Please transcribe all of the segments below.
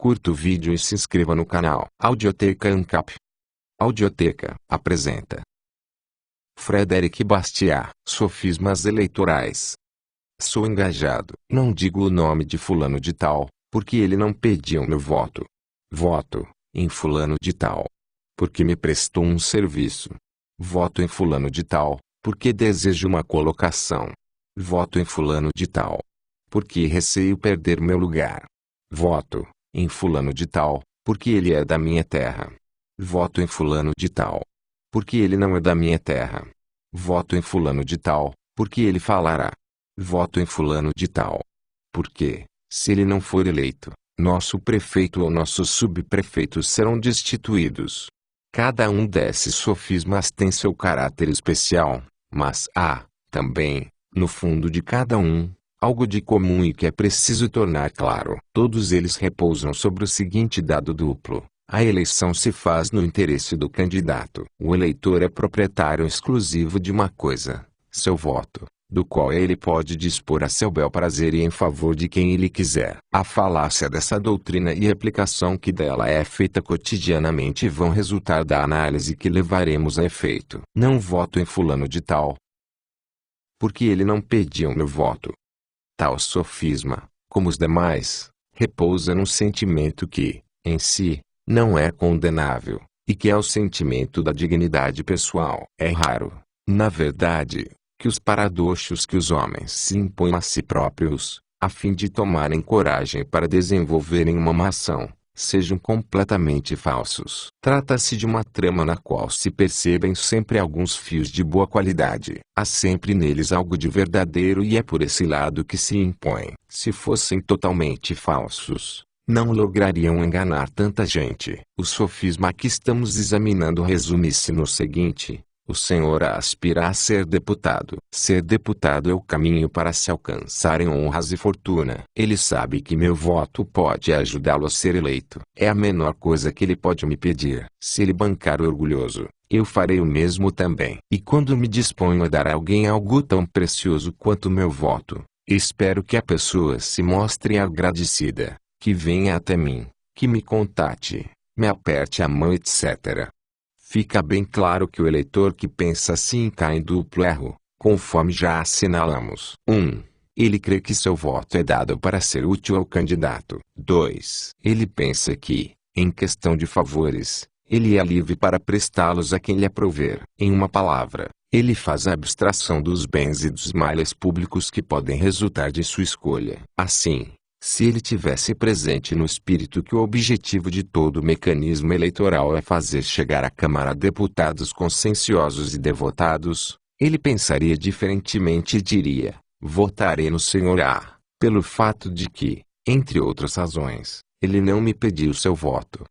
curta o vídeo e se inscreva no canal. Audioteca ANCAP. Audioteca apresenta Frederic Bastiat, Sofismas Eleitorais. Sou engajado. Não digo o nome de fulano de tal, porque ele não pediu meu voto. Voto em fulano de tal, porque me prestou um serviço. Voto em fulano de tal, porque desejo uma colocação. Voto em fulano de tal, porque receio perder meu lugar. Voto em fulano de tal, porque ele é da minha terra. Voto em fulano de tal, porque ele não é da minha terra. Voto em fulano de tal, porque ele falará. Voto em fulano de tal, porque, se ele não for eleito, nosso prefeito ou nossos subprefeitos serão destituídos. Cada um desses sofismas tem seu caráter especial, mas há, também, no fundo de cada um, algo de comum e que é preciso tornar claro. Todos eles repousam sobre o seguinte dado duplo: a eleição se faz no interesse do candidato. O eleitor é proprietário exclusivo de uma coisa, seu voto, do qual ele pode dispor a seu bel prazer e em favor de quem ele quiser. A falácia dessa doutrina e a aplicação que dela é feita cotidianamente vão resultar da análise que levaremos a efeito. Não voto em fulano de tal, porque ele não pediu meu voto. Tal sofisma, como os demais, repousa num sentimento que, em si, não é condenável, e que é o sentimento da dignidade pessoal. É raro, na verdade, que os paradoxos que os homens se impõem a si próprios, a fim de tomarem coragem para desenvolverem uma ação, sejam completamente falsos. Trata-se de uma trama na qual se percebem sempre alguns fios de boa qualidade. Há sempre neles algo de verdadeiro e é por esse lado que se impõem. Se fossem totalmente falsos, não lograriam enganar tanta gente. O sofisma que estamos examinando resume-se no seguinte: o senhor aspira a ser deputado. Ser deputado é o caminho para se alcançarem honras e fortuna. Ele sabe que meu voto pode ajudá-lo a ser eleito. É a menor coisa que ele pode me pedir. Se ele bancar o orgulhoso, eu farei o mesmo também. E quando me disponho a dar a alguém algo tão precioso quanto meu voto, espero que a pessoa se mostre agradecida, que venha até mim, que me contate, me aperte a mão, etc. Fica bem claro que o eleitor que pensa assim cai em duplo erro, conforme já assinalamos. 1. Ele crê que seu voto é dado para ser útil ao candidato. 2. Ele pensa que, em questão de favores, ele é livre para prestá-los a quem lhe aprouver. Em uma palavra, ele faz a abstração dos bens e dos males públicos que podem resultar de sua escolha. Assim, se ele tivesse presente no espírito que o objetivo de todo o mecanismo eleitoral é fazer chegar à Câmara deputados conscienciosos e devotados, ele pensaria diferentemente e diria: votarei no senhor A, pelo fato de que, entre outras razões, ele não me pediu seu voto.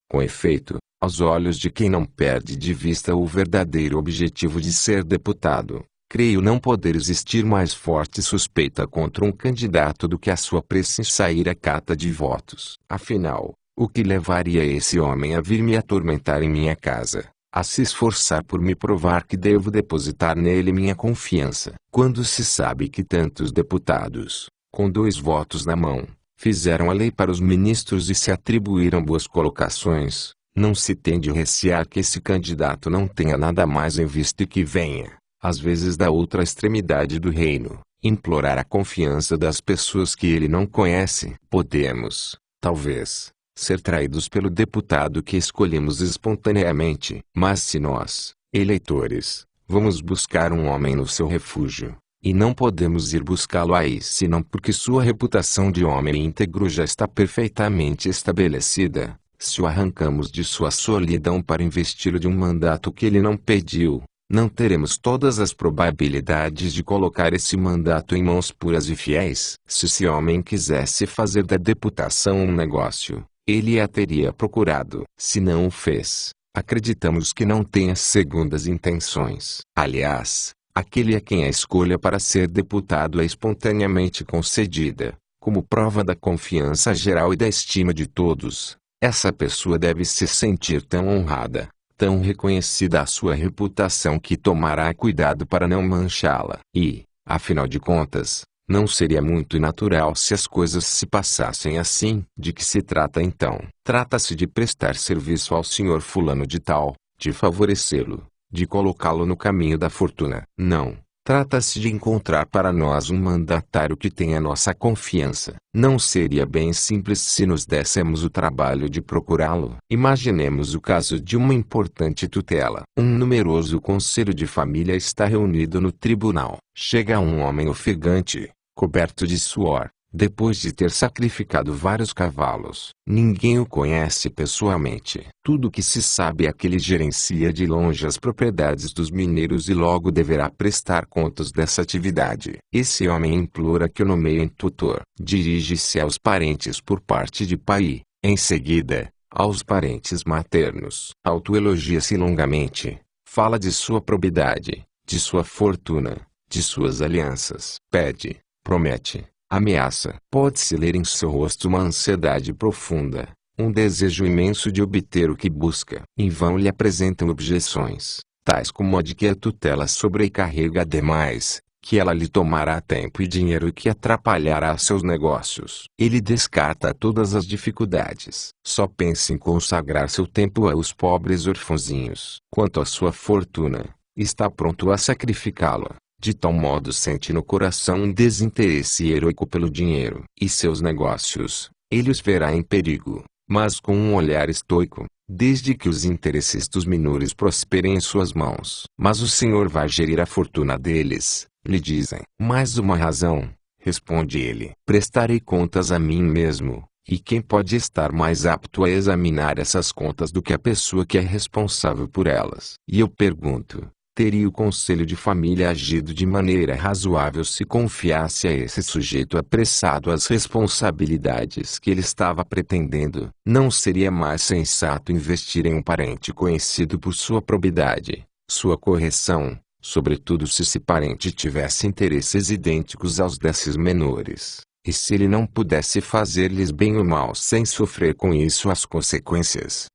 Com efeito, aos olhos de quem não perde de vista o verdadeiro objetivo de ser deputado, creio não poder existir mais forte suspeita contra um candidato do que a sua pressa em sair à cata de votos. Afinal, o que levaria esse homem a vir me atormentar em minha casa, a se esforçar por me provar que devo depositar nele minha confiança, quando se sabe que tantos deputados, com 2 votos na mão, fizeram a lei para os ministros e se atribuíram boas colocações? Não se tem de recear que esse candidato não tenha nada mais em vista e que venha, às vezes da outra extremidade do reino, implorar a confiança das pessoas que ele não conhece. Podemos, talvez, ser traídos pelo deputado que escolhemos espontaneamente. Mas se nós, eleitores, vamos buscar um homem no seu refúgio, e não podemos ir buscá-lo aí senão porque sua reputação de homem íntegro já está perfeitamente estabelecida, se o arrancamos de sua solidão para investi-lo de um mandato que ele não pediu, não teremos todas as probabilidades de colocar esse mandato em mãos puras e fiéis. Se esse homem quisesse fazer da deputação um negócio, ele a teria procurado. Se não o fez, acreditamos que não tenha segundas intenções. Aliás, aquele a quem a escolha para ser deputado é espontaneamente concedida, como prova da confiança geral e da estima de todos, essa pessoa deve se sentir tão honrada, tão reconhecida a sua reputação que tomará cuidado para não manchá-la. E, afinal de contas, Não seria muito natural se as coisas se passassem assim? De que se trata então? Trata-se de prestar serviço ao senhor fulano de tal, de favorecê-lo, de colocá-lo no caminho da fortuna. Não. Trata-se de encontrar para nós um mandatário que tenha nossa confiança. Não seria bem simples se nos dessemos o trabalho de procurá-lo? Imaginemos o caso de uma importante tutela. Um numeroso conselho de família está reunido no tribunal. Chega um homem ofegante, coberto de suor, depois de ter sacrificado vários cavalos. Ninguém o conhece pessoalmente. Tudo o que se sabe é que ele gerencia de longe as propriedades dos mineiros e logo deverá prestar contas dessa atividade. Esse homem implora que o nomeiem tutor. Dirige-se aos parentes por parte de pai, em seguida, aos parentes maternos. Autoelogia-se longamente. Fala de sua probidade, de sua fortuna, de suas alianças. Pede, promete, ameaça. Pode-se ler em seu rosto uma ansiedade profunda, um desejo imenso de obter o que busca. Em vão lhe apresentam objeções, tais como a de que a tutela sobrecarrega demais, que ela lhe tomará tempo e dinheiro e que atrapalhará seus negócios. Ele descarta todas as dificuldades. Só pensa em consagrar seu tempo aos pobres orfãozinhos. Quanto à sua fortuna, está pronto a sacrificá-la. De tal modo sente no coração um desinteresse heroico pelo dinheiro. E seus negócios, ele os verá em perigo, mas com um olhar estoico, desde que os interesses dos minores prosperem em suas mãos. Mas o Senhor vai gerir a fortuna deles, lhe dizem. Mais uma razão, responde ele. Prestarei contas a mim mesmo, e quem pode estar mais apto a examinar essas contas do que a pessoa que é responsável por elas? E eu pergunto, teria o conselho de família agido de maneira razoável se confiasse a esse sujeito apressado as responsabilidades que ele estava pretendendo? Não seria mais sensato investir em um parente conhecido por sua probidade, sua correção, sobretudo se esse parente tivesse interesses idênticos aos desses menores, e se ele não pudesse fazer-lhes bem ou mal sem sofrer com isso as consequências?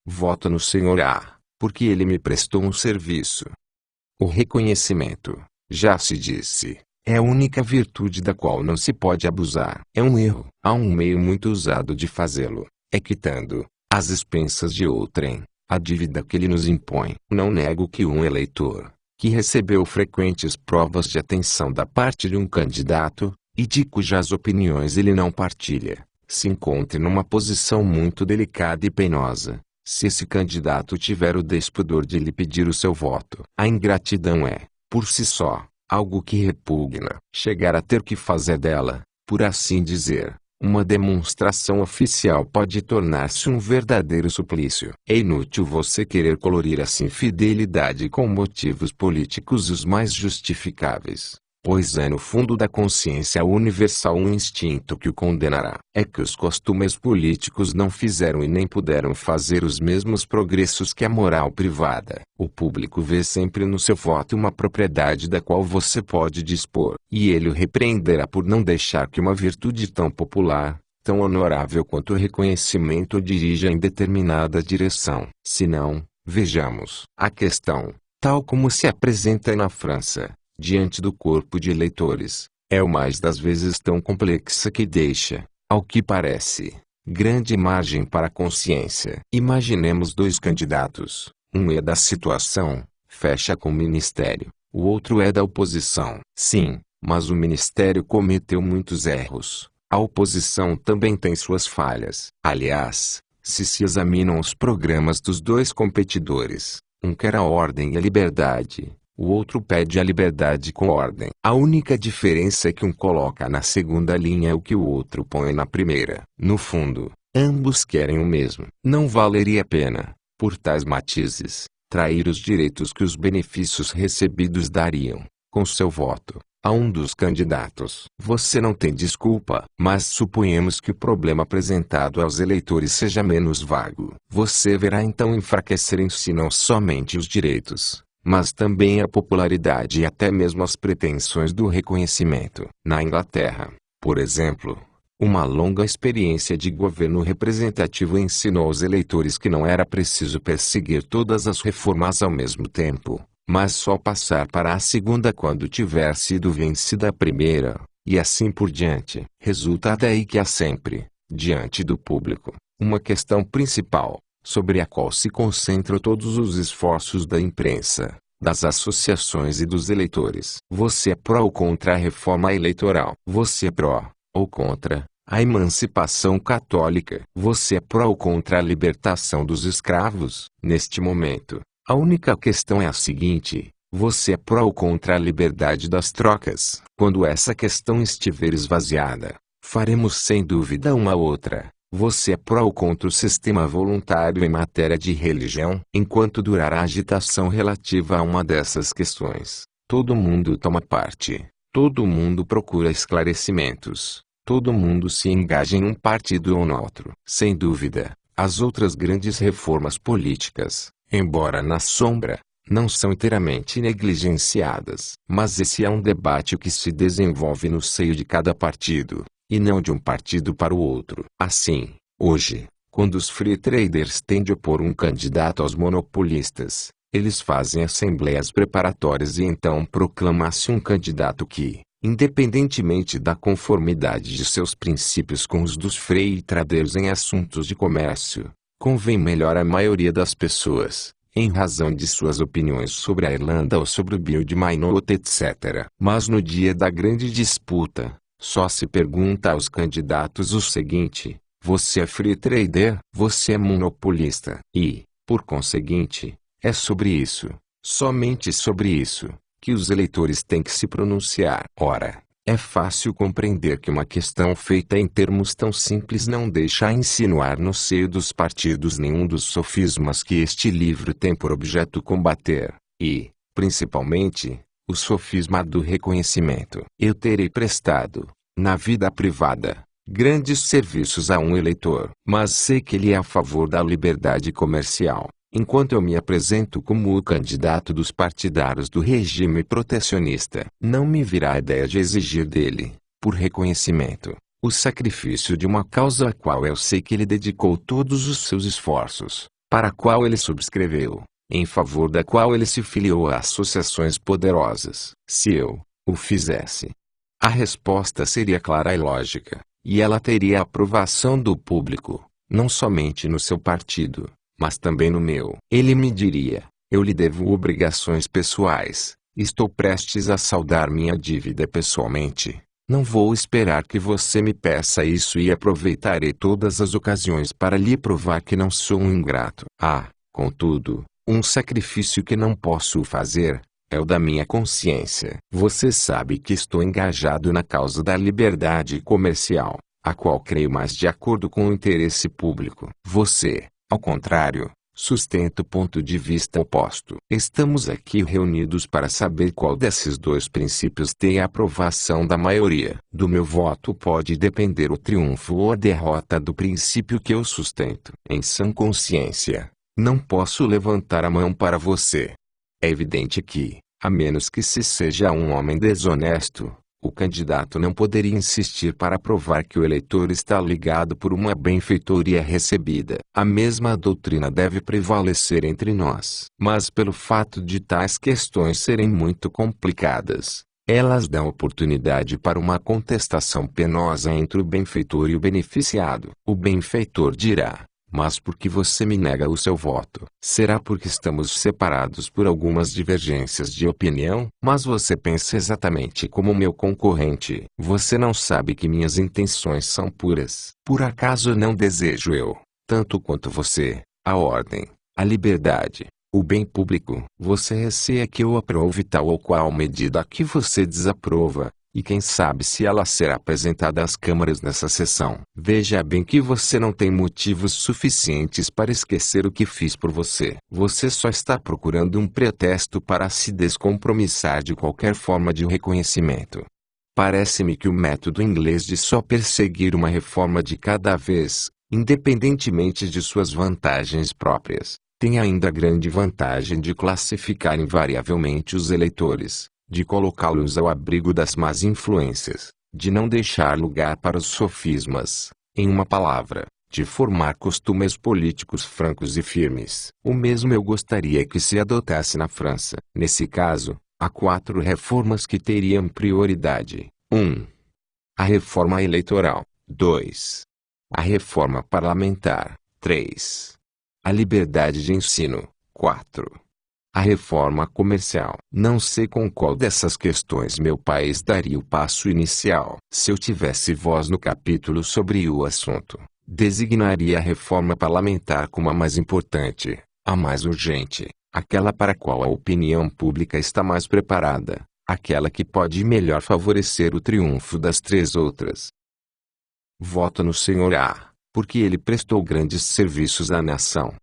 Voto no Senhor A, porque ele me prestou um serviço. O reconhecimento, já se disse, é a única virtude da qual não se pode abusar. É um erro. Há um meio muito usado de fazê-lo, é quitando, às expensas de outrem, a dívida que ele nos impõe. Não nego que um eleitor, que recebeu frequentes provas de atenção da parte de um candidato, e de cujas opiniões ele não partilha, se encontre numa posição muito delicada e penosa, se esse candidato tiver o despudor de lhe pedir o seu voto. A ingratidão é, por si só, algo que repugna. Chegar a ter que fazer dela, por assim dizer, uma demonstração oficial pode tornar-se um verdadeiro suplício. É inútil você querer colorir essa infidelidade com motivos políticos os mais justificáveis, pois é no fundo da consciência universal um instinto que o condenará. É que os costumes políticos não fizeram e nem puderam fazer os mesmos progressos que a moral privada. O público vê sempre no seu voto uma propriedade da qual você pode dispor, e ele o repreenderá por não deixar que uma virtude tão popular, tão honorável quanto o reconhecimento o dirija em determinada direção. Se não, vejamos, a questão, tal como se apresenta na França, diante do corpo de eleitores, é o mais das vezes tão complexa que deixa, ao que parece, grande margem para a consciência. Imaginemos dois candidatos, um é da situação, fecha com o ministério, o outro é da oposição. Sim, mas o ministério cometeu muitos erros, a oposição também tem suas falhas. Aliás, se examinam os programas dos dois competidores, um quer a ordem e a liberdade, o outro pede a liberdade com ordem. A única diferença é que um coloca na segunda linha o que o outro põe na primeira. No fundo, ambos querem o mesmo. Não valeria a pena, por tais matizes, trair os direitos que os benefícios recebidos dariam, com seu voto, a um dos candidatos. Você não tem desculpa, mas suponhamos que o problema apresentado aos eleitores seja menos vago. Você verá então enfraquecer em si não somente os direitos, mas também a popularidade e até mesmo as pretensões do reconhecimento. Na Inglaterra, por exemplo, uma longa experiência de governo representativo ensinou aos eleitores que não era preciso perseguir todas as reformas ao mesmo tempo, mas só passar para a segunda quando tiver sido vencida a primeira, e assim por diante. Resulta daí que há sempre, diante do público, uma questão principal, sobre a qual se concentram todos os esforços da imprensa, das associações e dos eleitores. Você é pró ou contra a reforma eleitoral? Você é pró, ou contra, a emancipação católica? Você é pró ou contra a libertação dos escravos? Neste momento, a única questão é a seguinte: você é pró ou contra a liberdade das trocas? Quando essa questão estiver esvaziada, faremos sem dúvida uma outra. Você é pró ou contra o sistema voluntário em matéria de religião? Enquanto durar a agitação relativa a uma dessas questões, todo mundo toma parte, todo mundo procura esclarecimentos, todo mundo se engaja em um partido ou no outro. Sem dúvida, as outras grandes reformas políticas, embora na sombra, não são inteiramente negligenciadas. Mas esse é um debate que se desenvolve no seio de cada partido, e não de um partido para o outro. Assim, hoje, quando os free traders têm de opor um candidato aos monopolistas, eles fazem assembleias preparatórias e então proclama-se um candidato que, independentemente da conformidade de seus princípios com os dos free traders em assuntos de comércio, convém melhor à maioria das pessoas, em razão de suas opiniões sobre a Irlanda ou sobre o Bill de Minot, etc. Mas no dia da grande disputa, só se pergunta aos candidatos o seguinte: você é free trader? Você é monopolista? E, por conseguinte, é sobre isso, somente sobre isso, que os eleitores têm que se pronunciar. Ora, é fácil compreender que uma questão feita em termos tão simples não deixa insinuar no seio dos partidos nenhum dos sofismas que este livro tem por objeto combater, e, principalmente, o sofisma do reconhecimento. Eu terei prestado, na vida privada, grandes serviços a um eleitor, mas sei que ele é a favor da liberdade comercial. Enquanto eu me apresento como o candidato dos partidários do regime protecionista, não me virá a ideia de exigir dele, por reconhecimento, o sacrifício de uma causa a qual eu sei que ele dedicou todos os seus esforços, para a qual ele subscreveu, em favor da qual ele se filiou a associações poderosas. Se eu o fizesse, a resposta seria clara e lógica, e ela teria a aprovação do público, não somente no seu partido, mas também no meu. Ele me diria: eu lhe devo obrigações pessoais, estou prestes a saldar minha dívida pessoalmente. Não vou esperar que você me peça isso e aproveitarei todas as ocasiões para lhe provar que não sou um ingrato. Contudo, um sacrifício que não posso fazer, é o da minha consciência. Você sabe que estou engajado na causa da liberdade comercial, a qual creio mais de acordo com o interesse público. Você, ao contrário, sustenta o ponto de vista oposto. Estamos aqui reunidos para saber qual desses dois princípios tem a aprovação da maioria. Do meu voto pode depender o triunfo ou a derrota do princípio que eu sustento. Em sã consciência, não posso levantar a mão para você. É evidente que, a menos que se seja um homem desonesto, o candidato não poderia insistir para provar que o eleitor está ligado por uma benfeitoria recebida. A mesma doutrina deve prevalecer entre nós. Mas pelo fato de tais questões serem muito complicadas, elas dão oportunidade para uma contestação penosa entre o benfeitor e o beneficiado. O benfeitor dirá: mas por que você me nega o seu voto? Será porque estamos separados por algumas divergências de opinião? Mas você pensa exatamente como meu concorrente. Você não sabe que minhas intenções são puras. Por acaso não desejo eu, tanto quanto você, a ordem, a liberdade, o bem público? Você receia que eu aprove tal ou qual medida que você desaprova, e quem sabe se ela será apresentada às câmaras nessa sessão. Veja bem que você não tem motivos suficientes para esquecer o que fiz por você. Você só está procurando um pretexto para se descompromissar de qualquer forma de reconhecimento. Parece-me que o método inglês de só perseguir uma reforma de cada vez, independentemente de suas vantagens próprias, tem ainda a grande vantagem de classificar invariavelmente os eleitores, de colocá-los ao abrigo das más influências, de não deixar lugar para os sofismas, em uma palavra, de formar costumes políticos francos e firmes. O mesmo eu gostaria que se adotasse na França. Nesse caso, há 4 reformas que teriam prioridade. 1. A reforma eleitoral. 2. A reforma parlamentar. 3. A liberdade de ensino. 4. A reforma comercial. Não sei com qual dessas questões meu país daria o passo inicial. Se eu tivesse voz no capítulo sobre o assunto, designaria a reforma parlamentar como a mais importante, a mais urgente, aquela para a qual a opinião pública está mais preparada, aquela que pode melhor favorecer o triunfo das 3 outras. Voto no Sr. A, porque ele prestou grandes serviços à nação.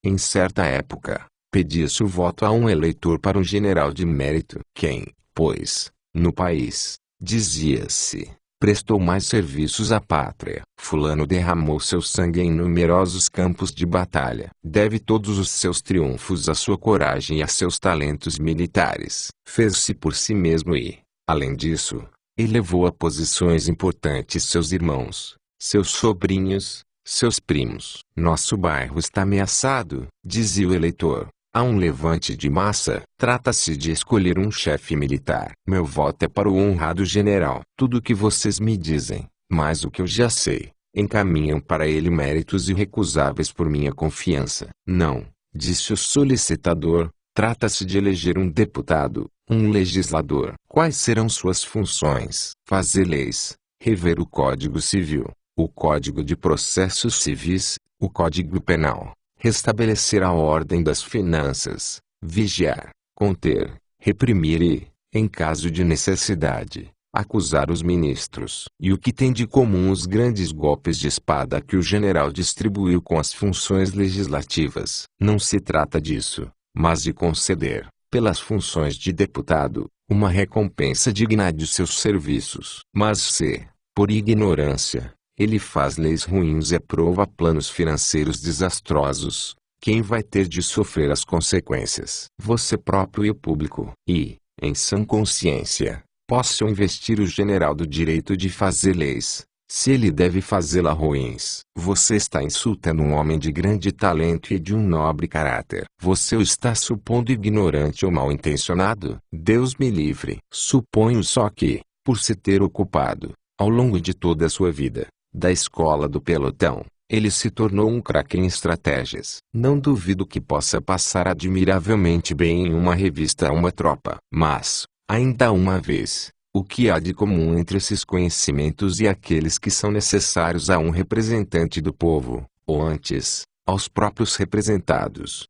Em certa época, pedia-se o voto a um eleitor para um general de mérito. Quem, pois, no país, dizia-se, prestou mais serviços à pátria. Fulano derramou seu sangue em numerosos campos de batalha. Deve todos os seus triunfos à sua coragem e a seus talentos militares. Fez-se por si mesmo e, além disso, elevou a posições importantes seus irmãos, seus sobrinhos, seus primos. Nosso bairro está ameaçado, dizia o eleitor. Há um levante de massa. Trata-se de escolher um chefe militar. Meu voto é para o honrado general. Tudo o que vocês me dizem, mais o que eu já sei, encaminham para ele méritos irrecusáveis por minha confiança. Não, disse o solicitador, trata-se de eleger um deputado, um legislador. Quais serão suas funções? Fazer leis, rever o Código Civil, o Código de Processos Civis, o Código Penal, restabelecer a ordem das finanças, vigiar, conter, reprimir e, em caso de necessidade, acusar os ministros. E o que tem de comum os grandes golpes de espada que o general distribuiu com as funções legislativas? Não se trata disso, mas de conceder, pelas funções de deputado, uma recompensa digna de seus serviços. Mas se, por ignorância, ele faz leis ruins e aprova planos financeiros desastrosos, quem vai ter de sofrer as consequências? Você próprio e o público. E, em sã consciência, posso investir o general do direito de fazer leis, se ele deve fazê-las ruins. Você está insultando um homem de grande talento e de um nobre caráter. Você o está supondo ignorante ou mal-intencionado? Deus me livre. Suponho só que, por se ter ocupado, ao longo de toda a sua vida, da escola do pelotão, ele se tornou um craque em estratégias. Não duvido que possa passar admiravelmente bem em uma revista a uma tropa. Mas, ainda uma vez, o que há de comum entre esses conhecimentos e aqueles que são necessários a um representante do povo, ou antes, aos próprios representados?